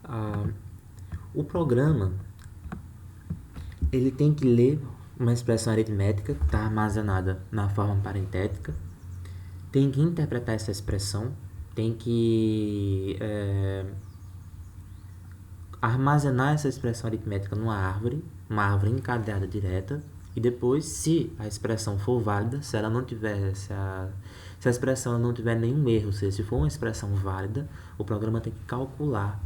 Ah, o programa, ele tem que ler uma expressão aritmética que está armazenada na forma parentética, tem que interpretar essa expressão, tem que armazenar essa expressão aritmética numa árvore, uma árvore encadeada direta, e depois, se a expressão for válida, se ela não tiver, se a expressão não tiver nenhum erro, ou seja, se for uma expressão válida, o programa tem que calcular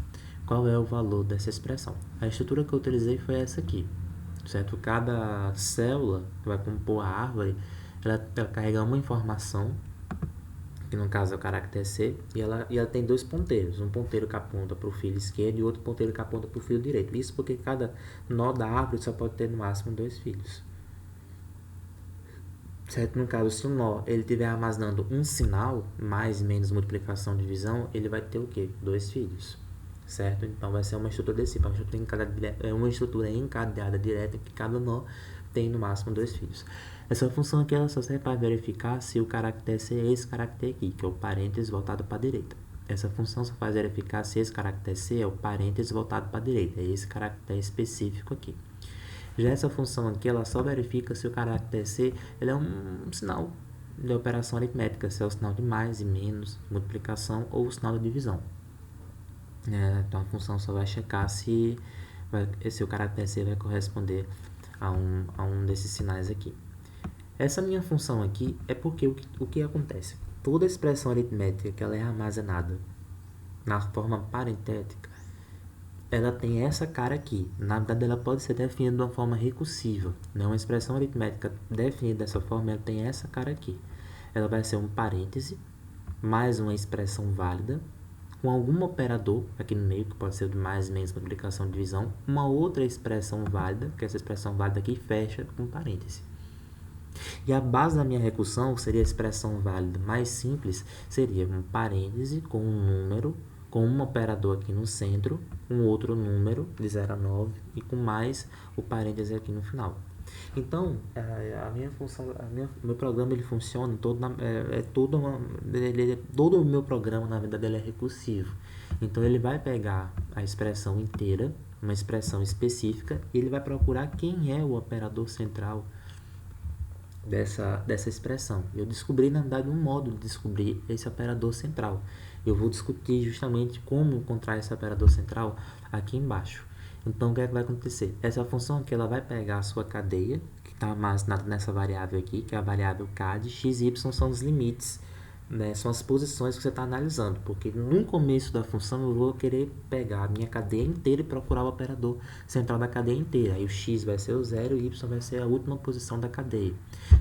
qual é o valor dessa expressão. A estrutura que eu utilizei foi essa aqui, certo? Cada célula que vai compor a árvore, ela carrega uma informação, que no caso é o caractere C, e ela tem dois ponteiros, um ponteiro que aponta para o fio esquerdo e outro ponteiro que aponta para o fio direito. Isso porque cada nó da árvore só pode ter no máximo 2 filhos. Certo? No caso, se o nó ele estiver armazenando um sinal, mais menos multiplicação, divisão, ele vai ter o quê? 2 filhos. Certo? Então vai ser uma estrutura desse tipo, uma estrutura encadeada direta que cada nó tem no máximo 2 filhos. Essa função aqui ela só serve para verificar se o caractere C é esse caractere aqui, que é o parênteses voltado para a direita. Essa função só faz verificar se esse caractere C é o parênteses voltado para a direita, é esse caractere específico aqui. Já essa função aqui, ela só verifica se o caractere C ele é um sinal de operação aritmética, se é o sinal de mais e menos, multiplicação ou o sinal de divisão. Então a função só vai checar se o caractere C vai corresponder a um desses sinais aqui. Essa minha função aqui é porque o que acontece? Toda expressão aritmética que ela é armazenada na forma parentética, ela tem essa cara aqui. Na verdade, ela pode ser definida de uma forma recursiva. Uma expressão aritmética definida dessa forma, ela tem essa cara aqui. Ela vai ser um parêntese, mais uma expressão válida, com algum operador aqui no meio, que pode ser de mais, menos, multiplicação, divisão, uma outra expressão válida, que essa expressão válida aqui fecha com parêntese. E a base da minha recursão seria a expressão válida mais simples, seria um parêntese com um número, com um operador aqui no centro, um outro número de 0 a 9 e com mais o parêntese aqui no final. Então, a minha função, meu programa ele funciona todo todo o meu programa na verdade ele é recursivo. Então ele vai pegar a expressão inteira, uma expressão específica, e ele vai procurar quem é o operador central dessa expressão. Eu descobri, na verdade, um modo de descobrir esse operador central. Eu vou discutir justamente como encontrar esse operador central aqui embaixo. Então, o que é que vai acontecer? Essa função aqui ela vai pegar a sua cadeia, que está armazenada nessa variável aqui, que é a variável CAD, x e y são os limites, né? São as posições que você está analisando, porque no começo da função eu vou querer pegar a minha cadeia inteira e procurar o operador central da cadeia inteira. Aí o x vai ser o 0 e o y vai ser a última posição da cadeia.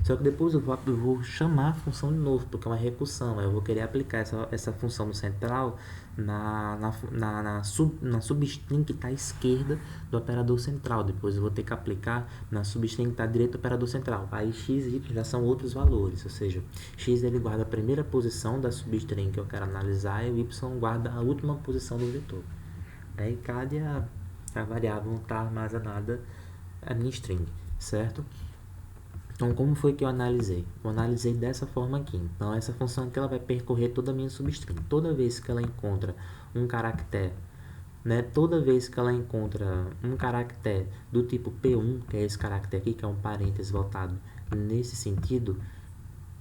Só que depois eu vou chamar a função de novo, porque é uma recursão. Eu vou querer aplicar essa função no central na substring que está à esquerda do operador central. Depois eu vou ter que aplicar na substring que está à direita do operador central. Aí x e y já são outros valores, ou seja, x ele guarda a primeira posição da substring que eu quero analisar e o y guarda a última posição do vetor. Aí cada a variável está armazenada a minha string, certo? Então, como foi que eu analisei? Eu analisei dessa forma aqui. Então, essa função aqui ela vai percorrer toda a minha substring. Toda vez que ela encontra um caractere, toda vez que ela encontra um caractere do tipo P1, que é esse caractere aqui, que é um parênteses voltado nesse sentido,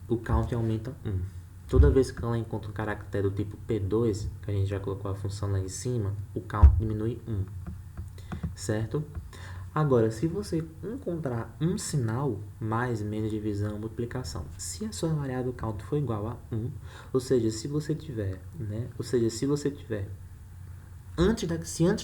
o count aumenta 1. Toda vez que ela encontra um caractere do tipo P2, que a gente já colocou a função lá em cima, o count diminui 1. Certo? Agora, se você encontrar um sinal, mais, menos, divisão, multiplicação, se a sua variável count for igual a 1, ou seja, se você tiver, antes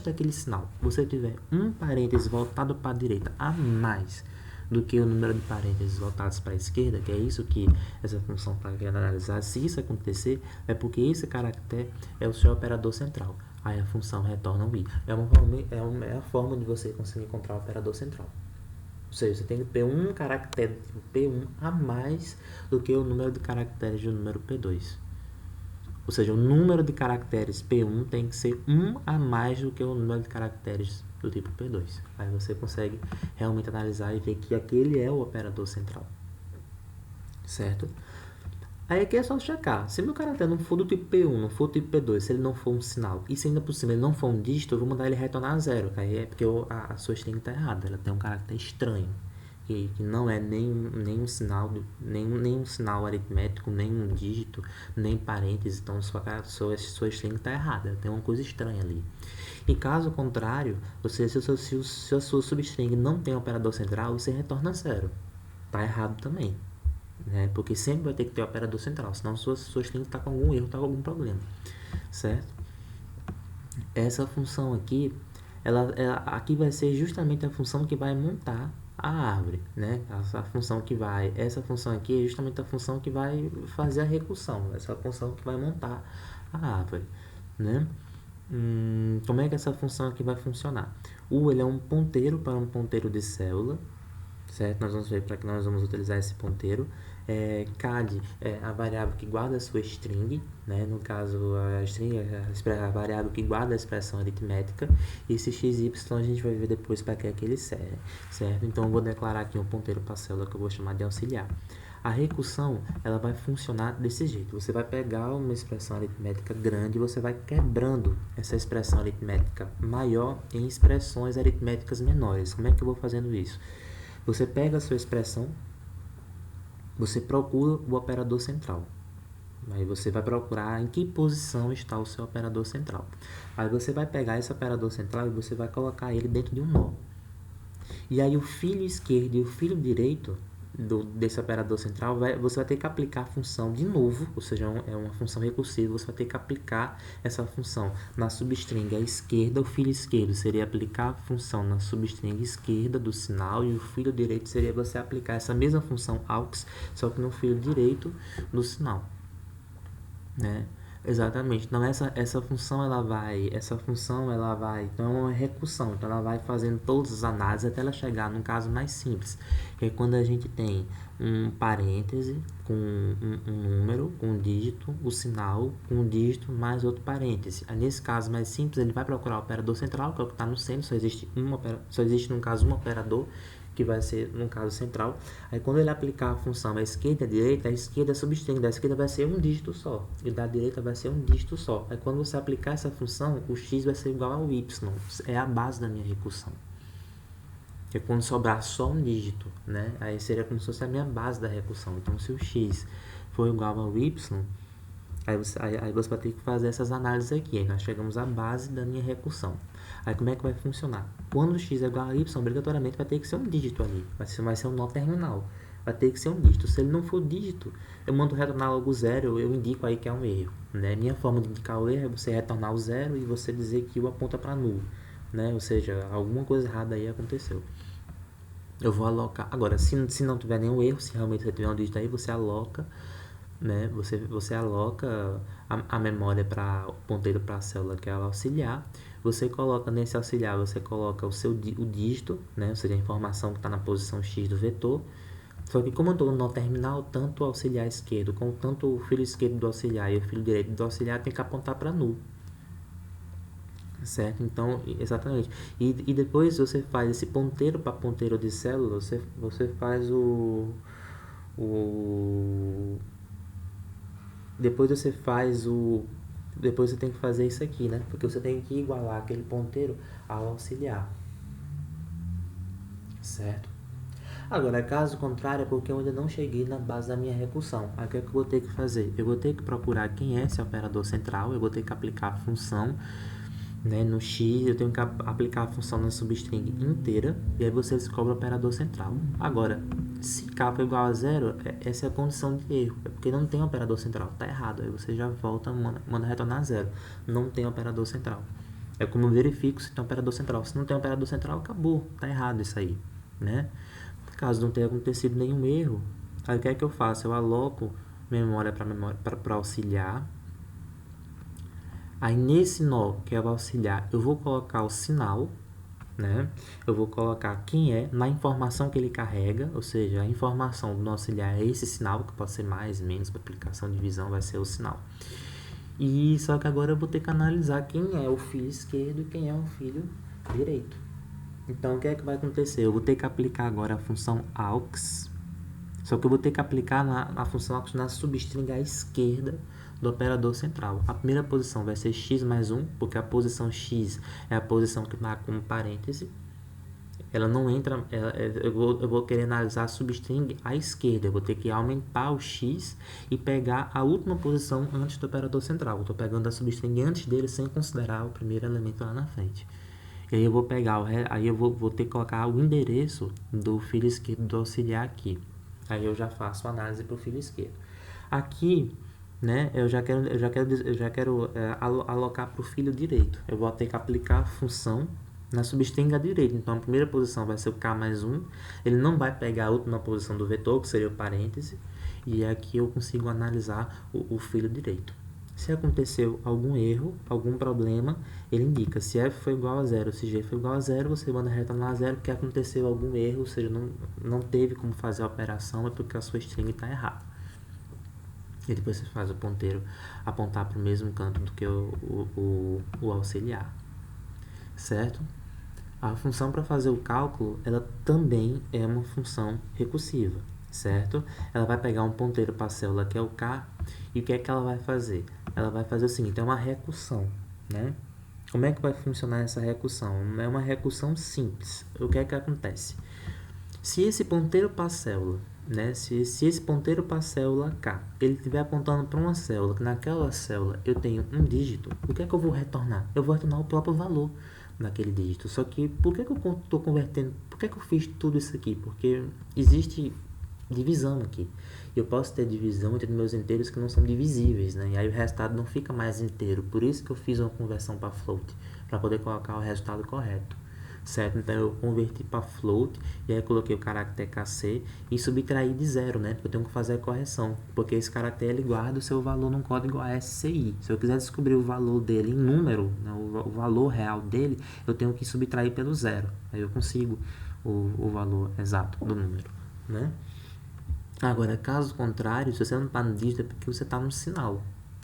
daquele sinal, você tiver um parêntese voltado para a direita a mais do que o número de parênteses voltados para a esquerda, que é isso que essa função está querendo analisar, se isso acontecer, é porque esse caractere é o seu operador central. Aí a função retorna um i. É a forma de você conseguir encontrar o operador central. Ou seja, você tem que ter um caractere tipo P1 a mais do que o número de caracteres do número P2. Ou seja, o número de caracteres P1 tem que ser 1 a mais do que o número de caracteres do tipo P2. Aí você consegue realmente analisar e ver que aquele é o operador central. Certo? Aí aqui é só checar. Se meu caráter não for do tipo P1, não for do tipo P2, se ele não for um sinal, e se ainda por cima ele não for um dígito, eu vou mandar ele retornar a zero. Aí é porque a sua string está errada, ela tem um caráter estranho. Que não é nem um sinal, nem um sinal aritmético, nem um dígito, nem parênteses. Então sua string está errada, tem uma coisa estranha ali. E caso contrário, se a sua substring não tem operador central, você retorna zero. Está errado também. Né? Porque sempre vai ter que ter operador central, senão sua string está com algum erro, está com algum problema. Certo? Essa função aqui, aqui vai ser justamente a função que vai montar a árvore, né? Essa função aqui é justamente a função que vai fazer a recursão, essa função que vai montar a árvore, né? Como é que essa função aqui vai funcionar? Ele é um ponteiro para um ponteiro de célula, certo? Nós vamos ver para que nós vamos utilizar esse ponteiro. CAD é a variável que guarda a sua string, né? No caso, a string é a variável que guarda a expressão aritmética. E esse XY a gente vai ver depois para que é que ele serve, certo? Então, eu vou declarar aqui um ponteiro para a célula que eu vou chamar de auxiliar. A recursão, ela vai funcionar desse jeito. Você vai pegar uma expressão aritmética grande e você vai quebrando essa expressão aritmética maior em expressões aritméticas menores. Como é que eu vou fazendo isso? Você pega a sua expressão, você procura o operador central. Aí você vai procurar em que posição está o seu operador central. Aí você vai pegar esse operador central e você vai colocar ele dentro de um nó. E aí o filho esquerdo e o filho direito desse operador central, você vai ter que aplicar a função de novo, ou seja, é uma função recursiva, você vai ter que aplicar essa função na substring à esquerda. O filho esquerdo seria aplicar a função na substring esquerda do sinal, e o filho direito seria você aplicar essa mesma função aux, só que no filho direito do sinal, né? Exatamente. Então essa função ela vai, então é uma recursão, então ela vai fazendo todas as análises até ela chegar num caso mais simples, que é quando a gente tem um parêntese com um número, com um dígito, o sinal com um dígito mais outro parêntese. Aí, nesse caso mais simples, ele vai procurar o operador central, que é o que está no centro, só existe no caso um operador, que vai ser no caso central. Aí quando ele aplicar a função à esquerda e à direita, a esquerda é substring, da esquerda vai ser um dígito só, e da direita vai ser um dígito só. Aí quando você aplicar essa função, o x vai ser igual ao y, é a base da minha recursão. Que é quando sobrar só um dígito, né? Aí seria como se fosse a minha base da recursão. Então se o x for igual ao y, aí você vai ter que fazer essas análises aqui. Aí nós chegamos à base da minha recursão. Aí como é que vai funcionar? Quando x é igual a y, obrigatoriamente vai ter que ser um dígito ali. Vai ser um nó terminal. Vai ter que ser um dígito. Se ele não for dígito, eu mando retornar logo zero, eu indico aí que é um erro. Né? Minha forma de indicar o erro é você retornar o zero e você dizer que o aponta para nulo. Né? Ou seja, alguma coisa errada aí aconteceu. Eu vou alocar. Agora, se não tiver nenhum erro, se realmente você tiver um dígito aí, você aloca, né? Você aloca a memória para o ponteiro para a célula que é ela auxiliar. Você coloca nesse auxiliar, você coloca o dígito, né? Ou seja, a informação que está na posição x do vetor. Só que como eu estou no nó terminal, tanto o auxiliar esquerdo, como tanto o filho esquerdo do auxiliar e o filho direito do auxiliar tem que apontar para nulo. Certo? Então, exatamente. E depois você faz esse ponteiro para ponteiro de célula, você faz depois você faz depois você tem que fazer isso aqui, né? Porque você tem que igualar aquele ponteiro ao auxiliar. Certo? Agora, caso contrário, é porque eu ainda não cheguei na base da minha recursão. Aí o que é que eu vou ter que fazer? Eu vou ter que procurar quem é esse operador central, eu vou ter que aplicar a função, né, no x, eu tenho que aplicar a função na substring inteira, e aí você descobre o operador central. Agora, se k for igual a zero, essa é a condição de erro, é porque não tem operador central, tá errado, aí você já volta, manda retornar zero, não tem operador central. É como eu verifico se tem operador central. Se não tem operador central, acabou, tá errado isso aí, né? Caso não tenha acontecido nenhum erro, aí o que é que eu faço? Eu aloco memória para auxiliar. Aí nesse nó que é o auxiliar, eu vou colocar o sinal, né? Eu vou colocar quem é na informação que ele carrega, ou seja, a informação do auxiliar é esse sinal, que pode ser mais, menos, para aplicação de divisão vai ser o sinal. E só que agora eu vou ter que analisar quem é o filho esquerdo e quem é o filho direito. Então o que é que vai acontecer? Eu vou ter que aplicar agora a função aux. Só que eu vou ter que aplicar na função na substring à esquerda do operador central. A primeira posição vai ser x mais 1, porque a posição x é a posição que marca como parêntese. Ela não entra, eu vou querer analisar a substring à esquerda. Eu vou ter que aumentar o x e pegar a última posição antes do operador central. Eu estou pegando a substring antes dele sem considerar o primeiro elemento lá na frente. E aí eu vou pegar, aí eu vou ter que colocar o endereço do filo esquerdo do auxiliar aqui. Aí eu já faço a análise para o filo esquerdo. Aqui, né, eu já quero alocar para o filo direito. Eu vou ter que aplicar a função na substring à direita. Então, a primeira posição vai ser o k mais 1. Ele não vai pegar a última posição do vetor, que seria o parêntese. E aqui eu consigo analisar o filo direito. Se aconteceu algum erro, algum problema, ele indica se f foi igual a 0, se g foi igual a 0, você manda retornar a 0 porque aconteceu algum erro, ou seja, não teve como fazer a operação, é porque a sua string está errada. E depois você faz o ponteiro apontar para o mesmo canto do que o auxiliar. Certo? A função para fazer o cálculo, ela também é uma função recursiva, certo? Ela vai pegar um ponteiro para a célula que é o K, e o que é que ela vai fazer? Ela vai fazer o seguinte, é uma recursão, né? Como é que vai funcionar essa recursão? É uma recursão simples. O que é que acontece? Se esse ponteiro para a célula, né? Se esse ponteiro para a célula K, ele estiver apontando para uma célula, que naquela célula eu tenho um dígito, o que é que eu vou retornar? Eu vou retornar o próprio valor naquele dígito. Só que por que eu estou convertendo? Por que eu fiz tudo isso aqui? Porque existe divisão aqui. Eu posso ter divisão entre meus inteiros que não são divisíveis, né? E aí o resultado não fica mais inteiro. Por isso que eu fiz uma conversão para float, para poder colocar o resultado correto. Certo? Então eu converti para float e aí coloquei o caractere KC e subtraí de 0, né? Porque eu tenho que fazer a correção, porque esse caractere ele guarda o seu valor num código ASCII. Se eu quiser descobrir o valor dele em número, né, o valor real dele, eu tenho que subtrair pelo 0. Aí eu consigo o valor exato do número, né? Agora, caso contrário, se você não está no dígito é porque você está no sinal.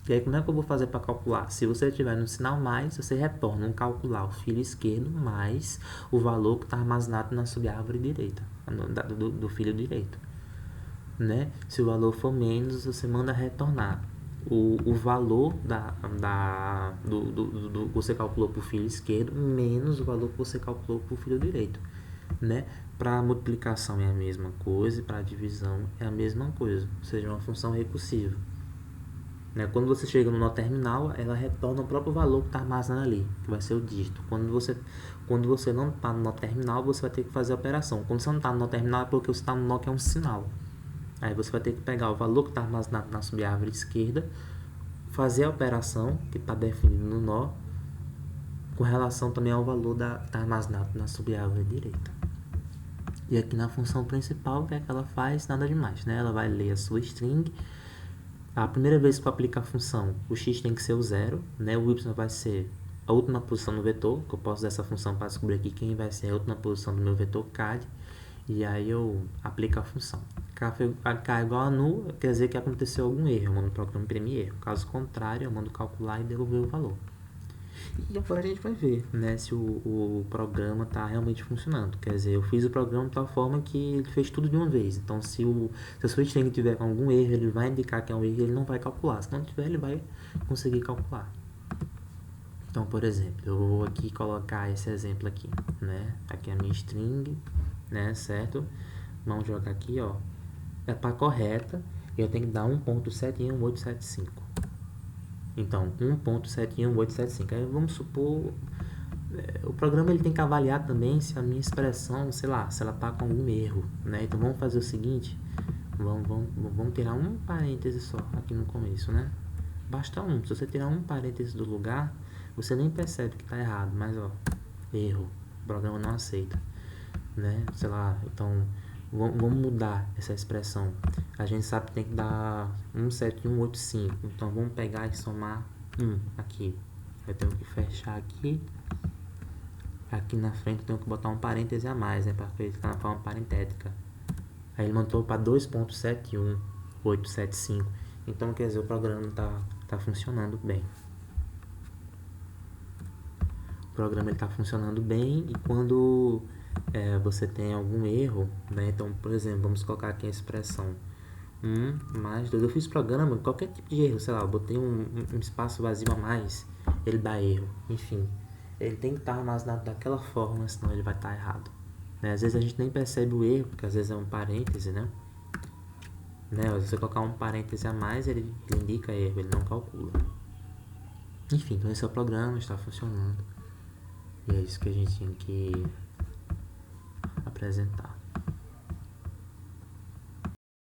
E aí, como é que eu vou fazer para calcular? Se você estiver no sinal mais, você retorna calcular o filo esquerdo mais o valor que está armazenado na subárvore direita, do filo direito. Né? Se o valor for menos, você manda retornar o valor do que você calculou para o filo esquerdo menos o valor que você calculou para o filo direito. Né? Para multiplicação é a mesma coisa, para divisão é a mesma coisa, ou seja, uma função recursiva. Né? Quando você chega no nó terminal, ela retorna o próprio valor que está armazenado ali, que vai ser o dígito. Quando você não está no nó terminal, você vai ter que fazer a operação. Quando você não está no nó terminal, é porque você está no nó que é um sinal. Aí você vai ter que pegar o valor que está armazenado na subárvore esquerda, fazer a operação que está definido no nó, com relação também ao valor que está armazenado na subárvore direita. E aqui na função principal, o que é que ela faz? Nada demais, né? Ela vai ler a sua string. A primeira vez que eu aplico a função, o x tem que ser o 0, né? O y vai ser a última posição no vetor, que eu posso usar essa função para descobrir aqui quem vai ser a última posição do meu vetor CAD. E aí eu aplico a função. K é igual a null, quer dizer que aconteceu algum erro. Eu mando o programa imprimir erro. Caso contrário, eu mando calcular e devolver o valor. E agora a gente vai ver, né, se o programa está realmente funcionando. Quer dizer, eu fiz o programa de tal forma que ele fez tudo de uma vez. Então, se a sua string tiver algum erro, ele vai indicar que é um erro e ele não vai calcular. Se não tiver, ele vai conseguir calcular. Então, por exemplo, eu vou aqui colocar esse exemplo aqui, né? Aqui é a minha string, né, certo? Vamos jogar aqui, ó. É para correta, eu tenho que dar 1.71875. Então, 1.71875. Aí vamos supor, o programa ele tem que avaliar também se a minha expressão, sei lá, se ela está com algum erro, né? Então vamos fazer o seguinte, vamos tirar um parêntese só aqui no começo, né? Basta um. Se você tirar um parêntese do lugar, você nem percebe que está errado, mas ó, erro, o programa não aceita, né? Sei lá, então vamos mudar essa expressão. A gente sabe que tem que dar 17185. Então vamos pegar e somar 1 aqui. Eu tenho que fechar aqui. Aqui na frente eu tenho que botar um parêntese a mais, né? Para ficar na forma parentética. Aí ele mandou para 2.71875. Então quer dizer, o programa tá funcionando bem. O programa está funcionando bem e quando você tem algum erro, né? Então, por exemplo, vamos colocar aqui a expressão 1 mais 2. Eu fiz programa, qualquer tipo de erro, sei lá, eu botei um espaço vazio a mais, ele dá erro. Enfim, ele tem que estar armazenado daquela forma, senão ele vai estar errado. Né? Às vezes a gente nem percebe o erro, porque às vezes é um parêntese, né? Se você colocar um parêntese a mais, ele indica erro, ele não calcula. Enfim, então esse é o programa, está funcionando. E é isso que a gente tinha que apresentar.